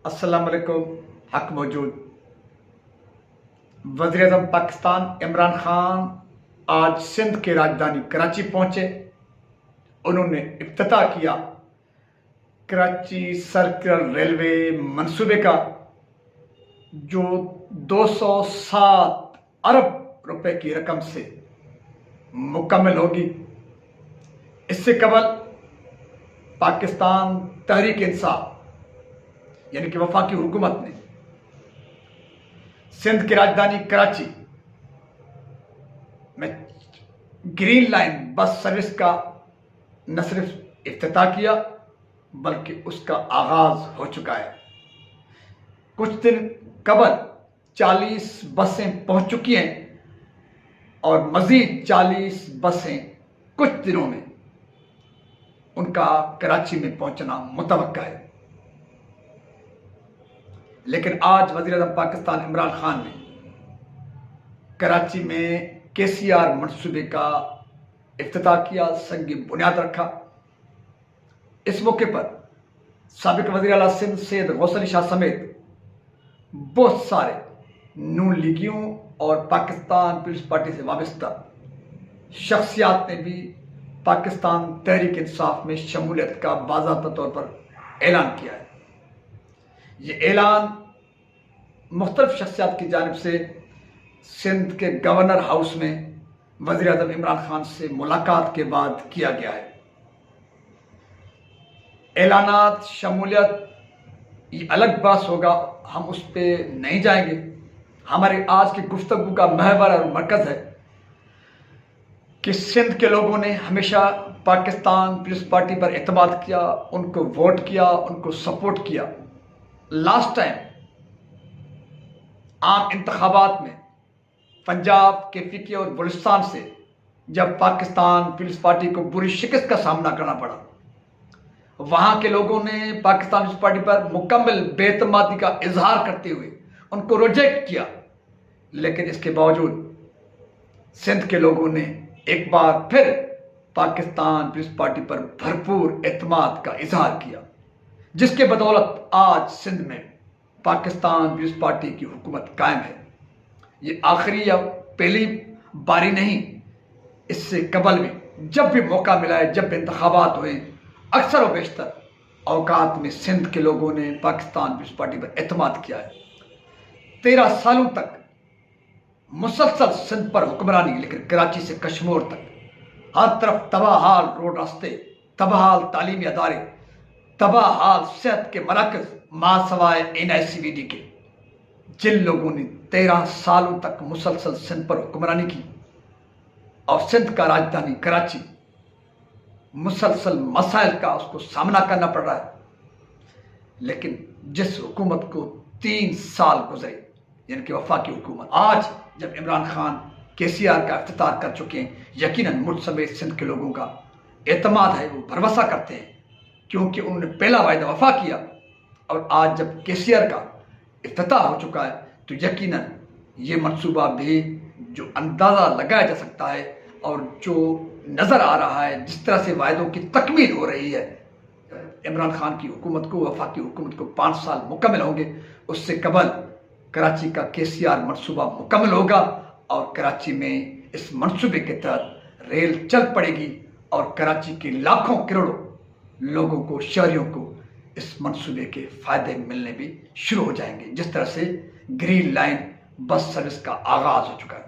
अस्सलाम वालेकुम। हक मौजूद वज़ीर-ए-आज़म पाकिस्तान इमरान खान आज सिंध की राजधानी कराची पहुंचे। उन्होंने इफ्तिताह किया कराची सर्कुलर रेलवे मंसूबे का, जो 207 अरब रुपए की रकम से मुकम्मल होगी। इससे कबल पाकिस्तान तहरीक इंसाफ यानी कि वफाकी हुकूमत ने सिंध की राजधानी कराची में ग्रीन लाइन बस सर्विस का न सिर्फ इफ्तिताह किया बल्कि उसका आगाज हो चुका है। कुछ दिन कबल 40 बसें पहुंच चुकी हैं और मजीद 40 बसें कुछ दिनों में उनका कराची में पहुंचना मुतवक्का है। लेकिन आज वज़ीर-ए-आज़म पाकिस्तान इमरान खान ने कराची में केसीआर मंसूबे का इफ्तिताह किया, संगी बुनियाद रखा। इस मौके पर साबिक वज़ीर आला सिंध सैयद गौसर अली शाह समेत बहुत सारे नून लीगियों और पाकिस्तान पीपल्स पार्टी से वाबस्ता शख्सियात ने भी पाकिस्तान तहरीक इंसाफ में शमूलियत का बाज़ाब्ता तौर पर ऐलान किया है। ये ऐलान मुख्तलिफ शख्सियात की जानिब से सिंध के गवर्नर हाउस में वज़ीर-ए-आज़म इमरान खान से मुलाकात के बाद किया गया है। ऐलानात, शमूलियत, ये अलग बात होगा, हम उस पर नहीं जाएंगे। हमारे आज की गुफ्तगू का महवर और मरकज़ है कि सिंध के लोगों ने हमेशा पाकिस्तान पीपल्स पार्टी पर एतमाद किया, उनको वोट किया, उनको सपोर्ट किया। लास्ट टाइम आम इंतखाबात में पंजाब, केपीके और बलूचिस्तान से जब पाकिस्तान पीपल्स पार्टी को बुरी शिकस्त का सामना करना पड़ा, वहां के लोगों ने पाकिस्तान पीपल्स पार्टी पर मुकम्मल बेतमादी का इजहार करते हुए उनको रिजेक्ट किया। लेकिन इसके बावजूद सिंध के लोगों ने एक बार फिर पाकिस्तान पीपल्स पार्टी पर भरपूर एतमाद का इजहार किया, जिसके बदौलत आज सिंध में पाकिस्तान पीपल्स पार्टी की हुकूमत कायम है। ये आखिरी या पहली बारी नहीं, इससे कबल में जब भी मौका मिला है, जब भी इंतखाबात हुए, अक्सर व बेशतर औकात में सिंध के लोगों ने पाकिस्तान पीपल्स पार्टी पर एतमाद किया है। 13 सालों तक मुसलसल सिंध पर हुक्मरानी, लेकिन कराची से कश्मीर तक हर तरफ तबाहाल रोड रास्ते, तबाहाल तालीमी अदारे, तबाहाल सेहत के मराकज, मासवाए NICVD के। जिन लोगों ने 13 सालों तक मुसलसल सिंध पर हुक्मरानी की और सिंध का राजधानी कराची मुसलसल मसाइल का उसको सामना करना पड़ रहा है, लेकिन जिस हुकूमत को 3 साल गुजरे, यानी कि वफाकी हुकूमत, आज जब इमरान खान केसीआर का इफ्तिताह कर चुके हैं, यकीनन मुझ समेत सिंध के लोगों का एतमाद है, वो भरोसा करते हैं, क्योंकि उन्होंने पहला वायदा वफा किया। और आज जब केसीआर का इफ्तिताह हो चुका है तो यकीनन ये मंसूबा भी, जो अंदाज़ा लगाया जा सकता है और जो नज़र आ रहा है, जिस तरह से वायदों की तकमील हो रही है, इमरान खान की हुकूमत को, वफाकी हुकूमत को 5 साल मुकम्मल होंगे, उससे कबल कराची का केसीआर मंसूबा मुकम्मल होगा और कराची में इस मंसूबे के तहत रेल चल पड़ेगी और कराची के लाखों करोड़ों लोगों को, शहरियों को इस मंसूबे के फायदे मिलने भी शुरू हो जाएंगे, जिस तरह से ग्रीन लाइन बस सर्विस का आगाज हो चुका है।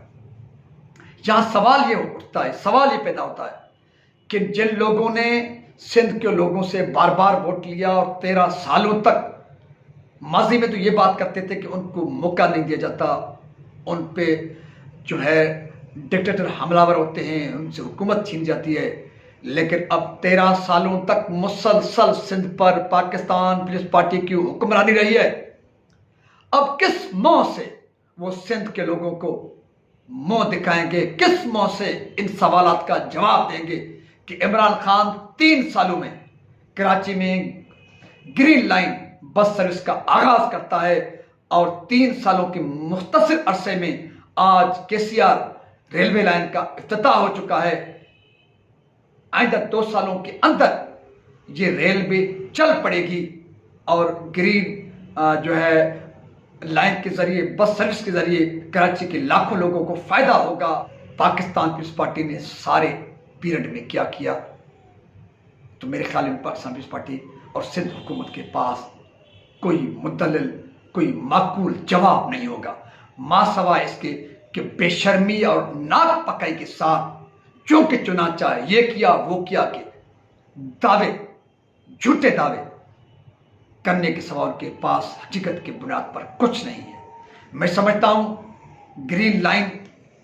यहां सवाल ये उठता है, सवाल ये पैदा होता है कि जिन लोगों ने सिंध के लोगों से बार बार वोट लिया और 13 सालों तक, माजी में तो ये बात करते थे कि उनको मौका नहीं दिया जाता, उन पे जो है डिक्टेटर हमलावर होते हैं, उनसे हुकूमत छीन जाती है, लेकिन अब 13 सालों तक मुसलसल सिंध पर पाकिस्तान पीपल्स पार्टी की हुक्मरानी रही है। अब किस मुंह से वो सिंध के लोगों को मुंह दिखाएंगे, किस मुंह से इन सवालात का जवाब देंगे कि इमरान खान 3 सालों में कराची में ग्रीन लाइन बस सर्विस का आगाज करता है और 3 सालों के मुख्तसर अरसे में आज केसीआर रेलवे लाइन का इफ्तिताह हो चुका है। आइंदा 2 सालों के अंदर ये रेल भी चल पड़ेगी और ग्रीन जो है लाइन के जरिए, बस सर्विस के जरिए कराची के लाखों लोगों को फायदा होगा। पाकिस्तान पीपल्स पार्टी ने सारे पीरियड में क्या किया, तो मेरे ख्याल में पाकिस्तान पीपल्स पार्टी और सिंध हुकूमत के पास कोई मुद्दलिल, कोई माकूल जवाब नहीं होगा, मासवाए इसके कि बेशर्मी और नाक पकाई के साथ जो कि चुना चाहे, ये किया वो किया के दावे, झूठे दावे करने के सवाल के पास हकीकत की बुनियाद पर कुछ नहीं है। मैं समझता हूं ग्रीन लाइन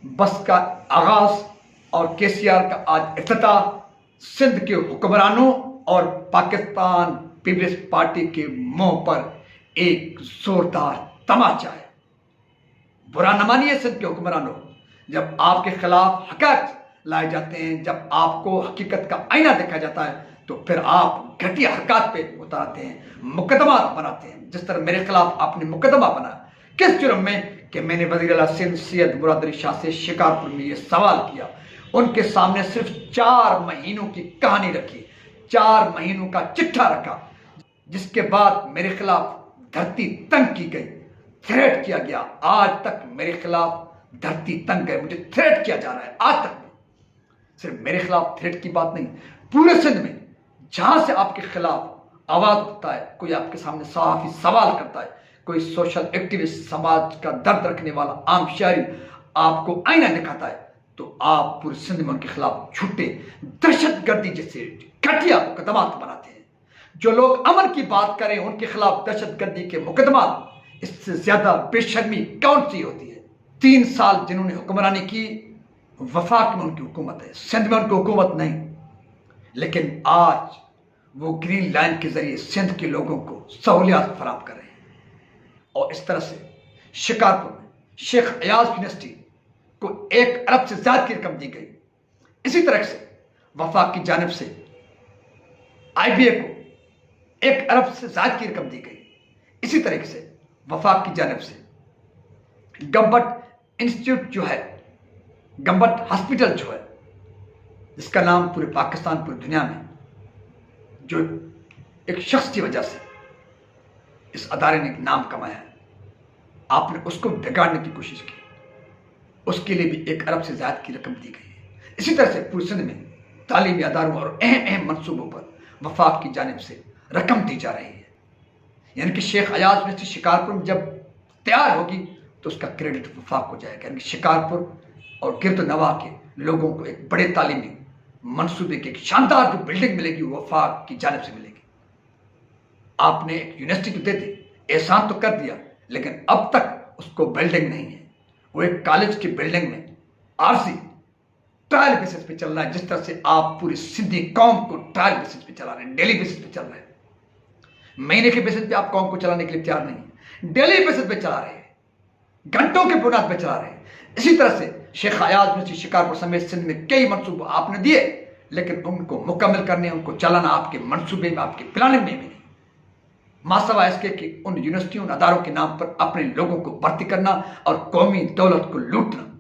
बस का आगाज और केसीआर का आज इफ्तिताह सिंध के हुक्मरानों और पाकिस्तान पीपल्स पार्टी के मुंह पर एक जोरदार तमाचा है। बुरा न मानिए सिंध के हुक्मरानों, जब आपके खिलाफ हक़ाइक़ लाए जाते हैं, जब आपको हकीकत का आईना देखा जाता है, तो फिर आप घटिया हरकत पे उतारते हैं, मुकदमा बनाते हैं। जिस तरह मेरे खिलाफ आपने मुकदमा बनाया, किस जुर्म में कि मैंने वज़ीर आला सिंध सैयद मुराद अली शाह से शिकारपुर में ये सवाल किया, उनके सामने सिर्फ 4 महीनों की कहानी रखी, 4 महीनों का चिट्ठा रखा, जिसके बाद मेरे खिलाफ धरती तंग की गई, थ्रेट किया गया। आज तक मेरे खिलाफ धरती तंग है, मुझे थ्रेट किया जा रहा है आज तक। सिर्फ मेरे खिलाफ थ्रेट की बात नहीं, पूरे सिंध में जहां से आपके खिलाफ आवाज उठता है, कोई आपके सामने सहाफी सवाल करता है, कोई सोशल एक्टिविस्ट, समाज का दर्द रखने वाला आम शहरी आपको आईना दिखाता है, तो आप पूरे सिंध में उनके खिलाफ झूठे दहशतगर्दी जैसे घटिया मुकदमा बनाते हैं। जो लोग अमन की बात करें उनके खिलाफ दहशतगर्दी के मुकदमा, इससे ज्यादा बेशर्मी कौन सी होती है। 3 साल जिन्होंने हुक्मरानी की, वफाक में उनकी हुकूमत है, सिंध में उनकी हुकूमत नहीं, लेकिन आज वो ग्रीन लाइन के जरिए सिंध के लोगों को सहूलियात फराहम कर रहे हैं। और इस तरह से शिकारपुर में शेख अयाज यूनिवर्सिटी को 1 अरब से ज्यादा की रकम दी गई। इसी तरह से वफाक की जानिब से IBA को 1 अरब से ज्यादा की रकम दी गई। इसी तरीके से वफाक की जानिब से गम्बट इंस्टीट्यूट जो है, गम्बट हॉस्पिटल जो है, जिसका नाम पूरे पाकिस्तान, पूरी दुनिया में, जो एक शख्स की वजह से इस अदारे ने नाम कमाया है, आपने उसको बिगाड़ने की कोशिश की, उसके लिए भी 1 अरब से ज्यादा की रकम दी गई है। इसी तरह से पूरे सिंध में तालीमी अदारों और अहम मनसूबों पर वफाक की जानिब से रकम दी जा रही है। यानी कि शेख अयाज यूनिवर्सिटी शिकारपुर में जब तैयार होगी तो उसका क्रेडिट वफाक हो जाएगा। यानी कि शिकारपुर और गिरद नवाह के लोगों को एक बड़े तालीमी मनसूबे की एक शानदार जो बिल्डिंग मिलेगी, वो वफाक की जानिब से मिलेगी। आपने एक यूनिवर्सिटी तो दे दी, एहसान तो कर दिया, लेकिन अब तक उसको बिल्डिंग नहीं है। वो एक कॉलेज की बिल्डिंग में आरसी ट्रायल बेसिस पे चल रहा है, जिस तरह से आप पूरी सिंधी कौम को ट्रायल बेसिस पे चला रहे हैं, डेली बेसिस पे चल रहे हैं। महीने के बेसिस पे आप कौम को चलाने के लिए तैयार नहीं है, डेली बेसिस पे चला रहे हैं, घंटों के बुनियाद पे चला रहे हैं। इसी तरह से शेख अयाज यूनिवर्सिटी शिकारपुर समेत सिंध में कई मनसूबे आपने दिए, लेकिन उनको मुकम्मल करने, उनको चलाना आपके मनसूबे में, आपके प्लानिंग में भी नहीं। मासवा इसके कि उन यूनिवर्सिटियों, उन अदारों के नाम पर अपने लोगों को भर्ती करना और कौमी दौलत को लूटना।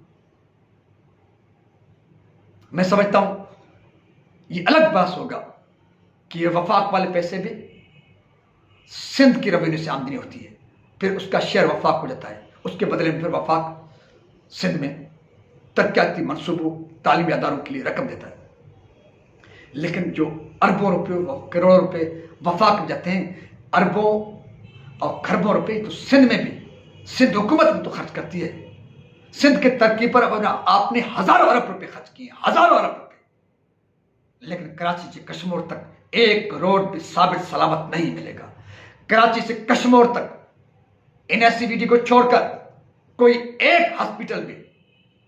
मैं समझता हूं ये अलग बात होगा कि ये वफाक वाले पैसे भी सिंध की रेवेन्यू से आमदनी होती है, फिर उसका शेयर वफाक हो जाता है, उसके बदले में फिर वफाक सिंध में तरक्याती मनसूबों, तालीमी अदारों के लिए रकम देता है। लेकिन जो अरबों रुपये, करोड़ों रुपए वफाक में जाते हैं, अरबों और खरबों रुपए तो सिंध में भी, सिंध हुकूमत में तो खर्च करती है। सिंध के तरक्की पर आपने हजारों अरब रुपए खर्च किए, हजारों अरब रुपए, लेकिन कराची से कश्मीर तक एक रोड भी साबित सलामत नहीं मिलेगा। कराची से कश्मीर तक NSCVD को छोड़कर कोई एक हॉस्पिटल भी,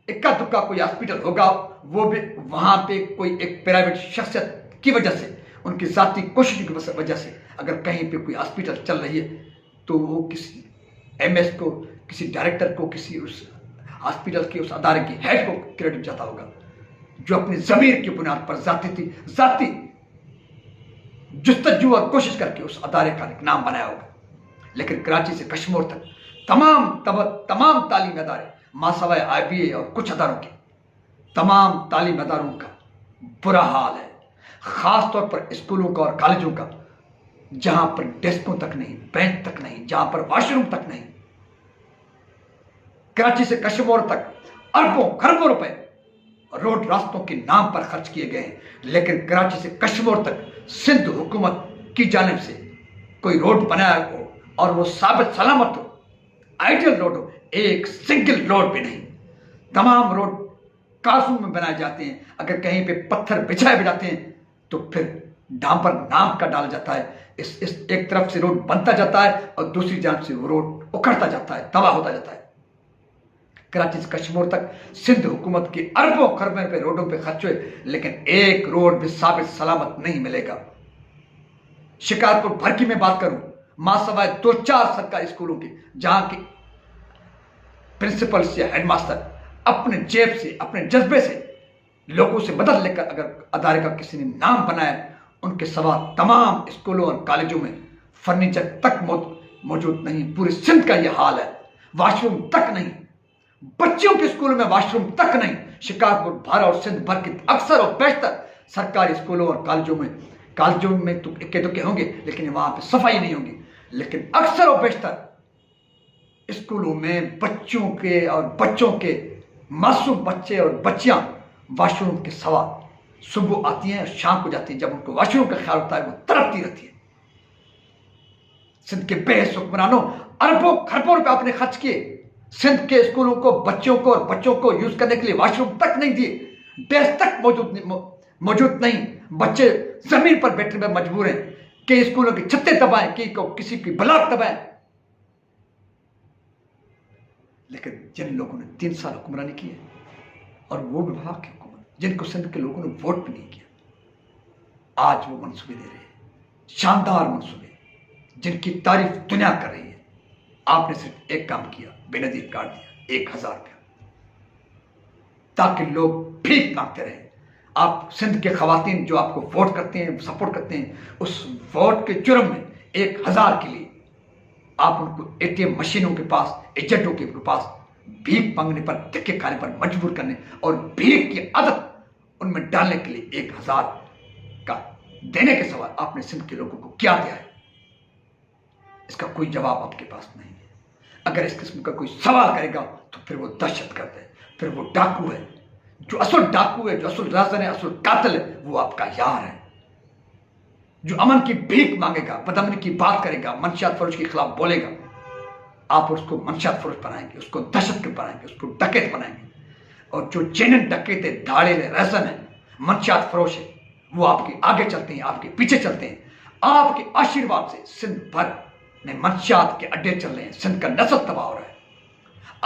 इक्का दुक्का कोई हॉस्पिटल होगा, वो भी वहां पे कोई एक प्राइवेट शख्सियत की वजह से, उनकी जाती कोशिश की वजह से अगर कहीं पे कोई हॉस्पिटल चल रही है तो वो किसी MS को, किसी डायरेक्टर को, किसी उस हॉस्पिटल के उस अदारे की हेड को क्रेडिट जाता होगा, जो अपनी जमीर की बुनियाद पर जाती जुस्तजू और कोशिश करके उस अदारे का एक नाम बनाया होगा। लेकिन कराची से कश्मीर तक तमाम तालीमी अदारे, मासवाए IBA और कुछ अदारों के, तमाम तालीमी अदारों का बुरा हाल है। खास तौर पर स्कूलों का और कॉलेजों का जहां पर डेस्कों तक नहीं, बेंच तक नहीं, जहां पर वॉशरूम तक नहीं। कराची से कश्मीर तक अरबों खरबों रुपए रोड रास्तों के नाम पर खर्च किए गए हैं, लेकिन कराची से कश्मीर तक सिंध हुकूमत की जानिब से कोई रोड बनाया हो और वो साबित सलामत हो, आइडियल रोड हो, एक सिंगल रोड भी नहीं। तमाम रोड कासू में बनाए जाते हैं, अगर कहीं पे पत्थर बिछाए भी जाते हैं तो फिर डांपर नाम का डाला जाता है। इस एक तरफ से रोड बनता जाता है और दूसरी जानब से वो रोड उखड़ता जाता है, तबाह होता जाता है। कराची से कश्मीर तक सिंध हुकूमत की अरबों खरबों रुपए रोडों पे खर्च हुए, लेकिन एक रोड भी साबित सलामत नहीं मिलेगा। शिकारपुर भरकी में बात करूं, मासवाए 2-4 सरकारी स्कूलों की, जहां की प्रिंसिपल से हेडमास्टर अपने जेब से, अपने जज्बे से लोगों से मदद लेकर अगर अदारे का किसी ने नाम बनाया, उनके सवा तमाम स्कूलों और कॉलेजों में फर्नीचर तक मौजूद नहीं। पूरे सिंध का यह हाल है, वॉशरूम तक नहीं, बच्चों के स्कूलों में वॉशरूम तक नहीं। शिकारपुर भर और सिंध भर के अक्सर और बेशतर सरकारी स्कूलों और कॉलेजों में तो इक्के दुक्के होंगे, लेकिन वहां पे सफाई नहीं होगी। लेकिन अक्सर और बेशतर स्कूलों में बच्चों के मासूम बच्चे और बच्चियां वॉशरूम के सवा सुबह आती हैं और शाम को जाती हैं। जब उनको वॉशरूम का ख्याल होता है वो तड़पती रहती है। सिंध के बेहस हुक्मरानों अरबों खरबों रुपए आपने खर्च किए, सिंध के स्कूलों को बच्चों को यूज करने के लिए वॉशरूम तक नहीं दिए, डेस्क तक मौजूद नहीं। बच्चे जमीन पर बैठने में मजबूर हैं कि स्कूलों की छतें दबाएं, कि किसी की ब्लॉक दबाएं। लेकिन जिन लोगों ने 3 साल हुक्मरानी की है, और वो विभाग की हुकूमत जिनको सिंध के लोगों ने वोट भी नहीं किया, आज वो मंसूबे दे रहे हैं, शानदार मंसूबे जिनकी तारीफ दुनिया कर रही है। आपने सिर्फ एक काम किया, बेनजीर काट दिया 1000 रुपया, ताकि लोग भीख मांगते रहे। आप सिंध के खवातीन जो आपको वोट करते हैं, सपोर्ट करते हैं, उस वोट के जुर्म में 1000 के लिए आप उनको एटीएम मशीनों के पास, एजेंटों के पास भीख मांगने पर, धक्के खाने पर मजबूर करने और भीख की आदत उनमें डालने के लिए 1000 का देने के सवाल आपने सिंध के लोगों को क्या दिया है? इसका कोई जवाब आपके पास नहीं है। अगर इस किस्म का कोई सवाल करेगा तो फिर वो दहशतगर्द है, फिर वो डाकू है। जो असल डाकू है, जो असल राजन है, असल कातिल है, वो आपका यार है। जो अमन की भीख मांगेगा, बदअमनी की बात करेगा, मंशियात फरोश के खिलाफ बोलेगा, आप उसको मंशियात फरोश बनाएंगे, उसको दहशतगर्द बनाएंगे, उसको डकैत बनाएंगे। और जो जेनन डकैत है, धाड़ेल है, रहसन है, मंशियात फरोश है, वो आपके आगे चलते हैं, आपके पीछे चलते हैं। आपके आशीर्वाद से सिंध भर में मंशियात के अड्डे चल रहे हैं, सिंध का नस्ल तबाह हो रहा है।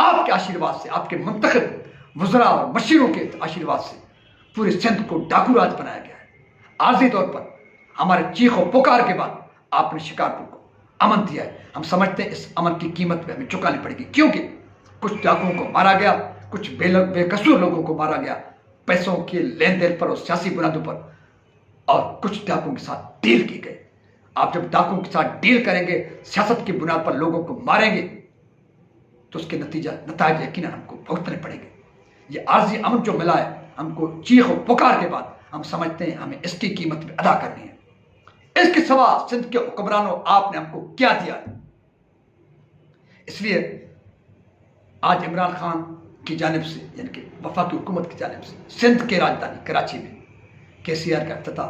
आपके आशीर्वाद से, आपके मुंतखब वज़रा और मशीरों के आशीर्वाद से पूरे सिंध को डाकू राज बनाया गया है। आर्जी तौर पर हमारे चीख और पुकार के बाद आपने शिकारपुर को अमन दिया है। हम समझते हैं इस अमन की कीमत में हमें चुकानी पड़ेगी, क्योंकि कुछ डाकुओं को मारा गया, कुछ बेकसूर लोगों को मारा गया पैसों के लेन देन पर और सियासी बुनियादों पर, और कुछ डाकुओं के साथ डील की गई। आप जब डाकुओं के साथ डील करेंगे, सियासत की बुनियाद पर लोगों को मारेंगे, तो उसके नतीजे यकीनन हमको भुगतने पड़ेंगे। ये आर्जी अमन जो मिला है, हमको चीख और पुकार के बाद हम समझते हैं हमें इसकी कीमत भी अदा करनी है। इसके सिवा सिंध के हुक्मरानों आपने हमको क्या दिया है? इसलिए आज इमरान खान की जानिब से, यानी कि वफाकी हुकूमत की जानिब से, सिंध के राजधानी कराची में KCR का इफ्तिताह।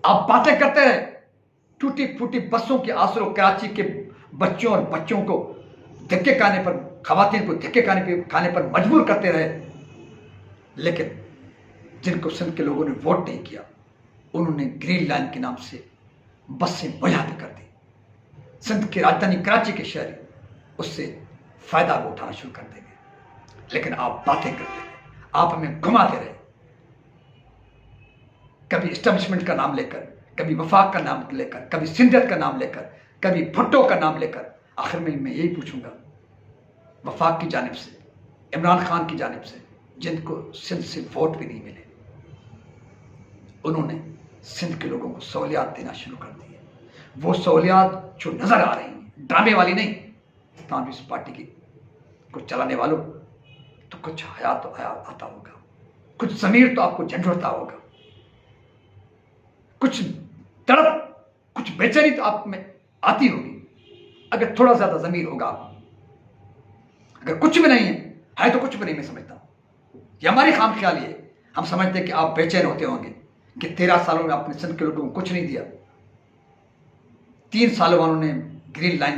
आप बातें करते रहे, टूटी फूटी बसों के आसरों कराची के बच्चों और बच्चों को धक्के खाने पर, खवातीन को धक्के खाने पर मजबूर करते रहे, लेकिन जिनको सिंध के लोगों ने वोट नहीं किया, उन्होंने ग्रीन लाइन के नाम से बसें मुहैया कर दी। सिंध की राजधानी कराची के शहरी उससे फायदा उठाना शुरू कर देंगे। लेकिन आप बातें करते रहे, आप हमें घुमाते रहे, कभी इस्टेब्लिशमेंट का नाम लेकर, कभी वफाक का नाम लेकर, कभी सिंधियत का नाम लेकर, कभी भुट्टो का नाम लेकर। आखिर में मैं यही पूछूंगा, वफाक की जानिब से, इमरान खान की जानिब से, जिनको सिंध से वोट भी नहीं मिले, उन्होंने सिंध के लोगों को सहूलियात देना शुरू कर दी है। वो सहूलियात जो नजर आ रही हैं, ड्रामे वाली नहीं। कांग्रेस पार्टी की को चलाने वालों तो कुछ हया तो आता होगा, कुछ ज़मीर तो आपको झंझोड़ता होगा, कुछ तड़प कुछ बेचैनी तो आप में आती होगी अगर थोड़ा ज्यादा जमीर होगा। अगर कुछ भी नहीं है तो कुछ भी नहीं, मैं समझता हूं ये हमारी खामख्याली है। हम समझते हैं कि आप बेचैन होते होंगे कि 13 सालों में आपने सिंध के लोगों को कुछ नहीं दिया। 3 सालों वालों ने ग्रीन लाइन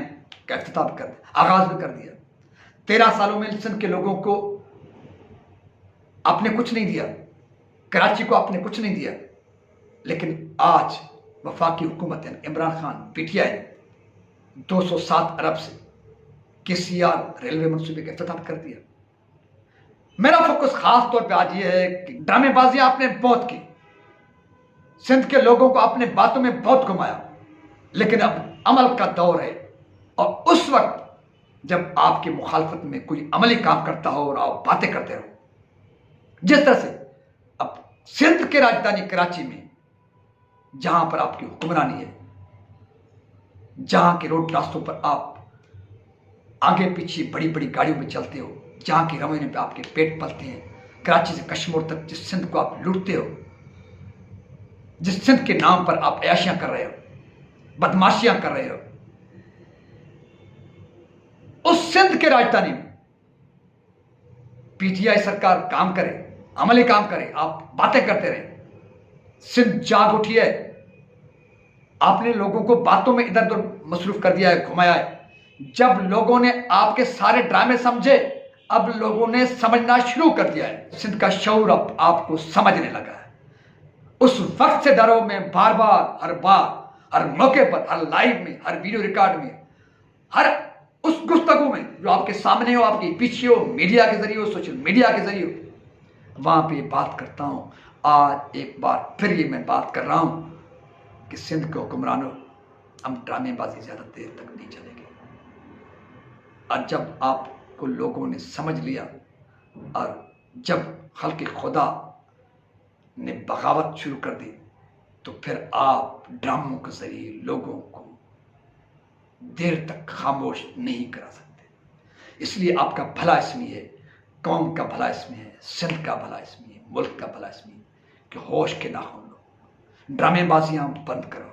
का इफ्तिताह कर दिया, आगाज भी कर दिया। 13 सालों में सिंध के लोगों को आपने कुछ नहीं दिया, कराची को आपने कुछ नहीं दिया। लेकिन आज वफाकी हुकूमत इमरान खान पीटीआई 207 अरब से KCR रेलवे मंसूबे का इफ्तिताह कर दिया। मेरा फोकस खास तौर पे आज ये है कि ड्रामेबाजी आपने बहुत की, सिंध के लोगों को आपने बातों में बहुत घुमाया, लेकिन अब अमल का दौर है। और उस वक्त जब आपकी मुखालफत में कोई अमली काम करता हो और आप बातें करते रहो, जिस तरह से अब सिंध के राजधानी कराची में जहां पर आपकी हुक्मरानी है, जहां के रोड रास्तों पर आप आगे पीछे बड़ी बड़ी गाड़ियों में चलते हो, जहां के रवैये पे आपके पेट पलते हैं, कराची से कश्मीर तक जिस सिंध को आप लूटते हो, जिस सिंध के नाम पर आप ऐशियां कर रहे हो, बदमाशियां कर रहे हो, उस सिंध के राजधानी में पीटीआई सरकार काम करे, अमली काम करे, आप बातें करते रहे। सिंध जाग उठी है, आपने लोगों को बातों में इधर उधर मसरूफ कर दिया है, घुमाया है। जब लोगों ने आपके सारे ड्रामे समझे, अब लोगों ने समझना शुरू कर दिया है। सिंध का शऊर अब आपको समझने लगा है। उस वक्त से डरो, में बार बार, हर बार, हर मौके पर, हर लाइव में, हर वीडियो रिकॉर्ड में, हर उस गुफ्तगू में जो आपके सामने हो, आपके पीछे हो, मीडिया के जरिए हो, सोशल मीडिया के जरिए हो, वहां पे बात करता हूं। आज एक बार फिर ये मैं बात कर रहा हूं कि सिंध के हुक्मरानों, हम ड्रामेबाजी ज्यादा देर तक नहीं चलेगी। और जब आपको लोगों ने समझ लिया और जब खल्क़ खुदा ने बगावत शुरू कर दी, तो फिर आप ड्रामों के जरिए लोगों को देर तक खामोश नहीं करा सकते। इसलिए आपका भला इसमें है, कौम का भला इसमें है, सिंध का भला इसमें है, मुल्क का भला इसमें है कि होश के नाखून लो, ड्रामेबाजियां बंद करो,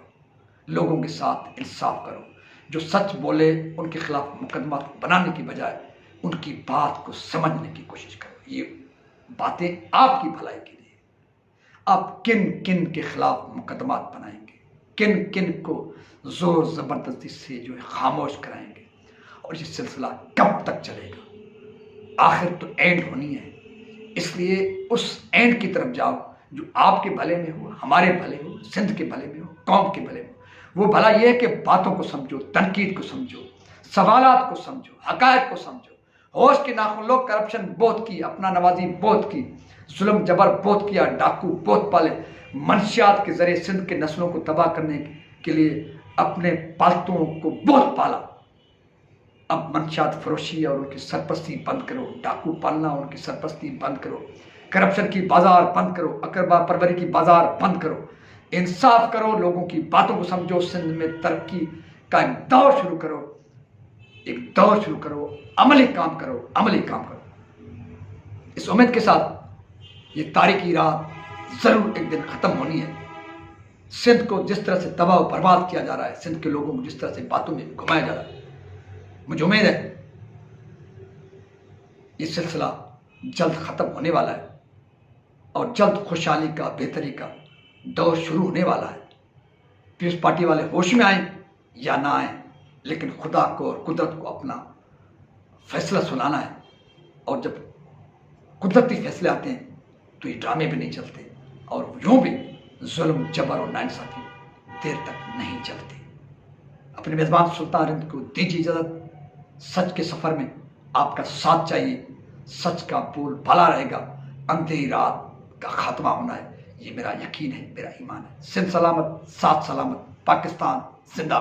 लोगों के साथ इंसाफ करो। जो सच बोले उनके खिलाफ मुकदमा बनाने की बजाय उनकी बात को समझने की कोशिश करो। ये बातें आपकी भलाई के लिए। आप किन किन के खिलाफ मुकदमा बनाएंगे, किन किन को जोर जबरदस्ती से जो है खामोश कराएंगे, और ये सिलसिला कब तक चलेगा? आखिर तो एंड होनी है। इसलिए उस एंड की तरफ जाओ जो आपके भले में हो, हमारे भले हो, सिंध के भले में हो, कौम के भले में हो। वो भला ये है कि बातों को समझो, तनकीद को समझो, सवालात को समझो, हकायक को समझो। होश के नाखून लो, करप्शन बहुत की, अपना नवाजी बहुत की, जुल्म जबर बहुत किया, डाकू बहुत पाले, मंशियात के जरिए सिंध के नस्लों को तबाह करने के लिए अपने पालतुओं को बहुत पाला। अब मंशियात फरोशी और उनकी सरपरस्ती बंद करो, डाकू पालना और उनकी सरपरस्ती बंद करो, करप्शन की बाजार बंद करो, अकरबा परवरी की बाजार बंद करो, इंसाफ करो, लोगों की बातों को समझो, सिंध में तरक्की का एक दौर शुरू करो, एक दौर शुरू करो, अमली काम करो, अमली काम करो। इस उम्मीद के साथ ये तारीखी रात जरूर एक दिन खत्म होनी है। सिंध को जिस तरह से तबाह बर्बाद किया जा रहा है, सिंध के लोगों को जिस तरह से बातों में घुमाया जा रहा है, मुझे उम्मीद है ये सिलसिला जल्द खत्म होने वाला है और जल्द खुशहाली का, बेहतरी का दौर शुरू होने वाला है। पीपल्स पार्टी वाले होश में आए या ना आए, लेकिन खुदा को और कुदरत को अपना फैसला सुनाना है। और जब कुदरती फैसले आते हैं तो ये ड्रामे भी नहीं चलते, और यूं भी जुल्म, जबर और नाइंसाफी देर तक नहीं चलते। अपने मेजबान सुल्तान रिंद को दीजिए इजाजत। सच के सफर में आपका साथ चाहिए, सच का बोल बाला रहेगा, अंधेरी रात का खात्मा होना है, ये मेरा यकीन है, मेरा ईमान है। सिंध सलामत, साथ सलामत, पाकिस्तान जिंदाबाद।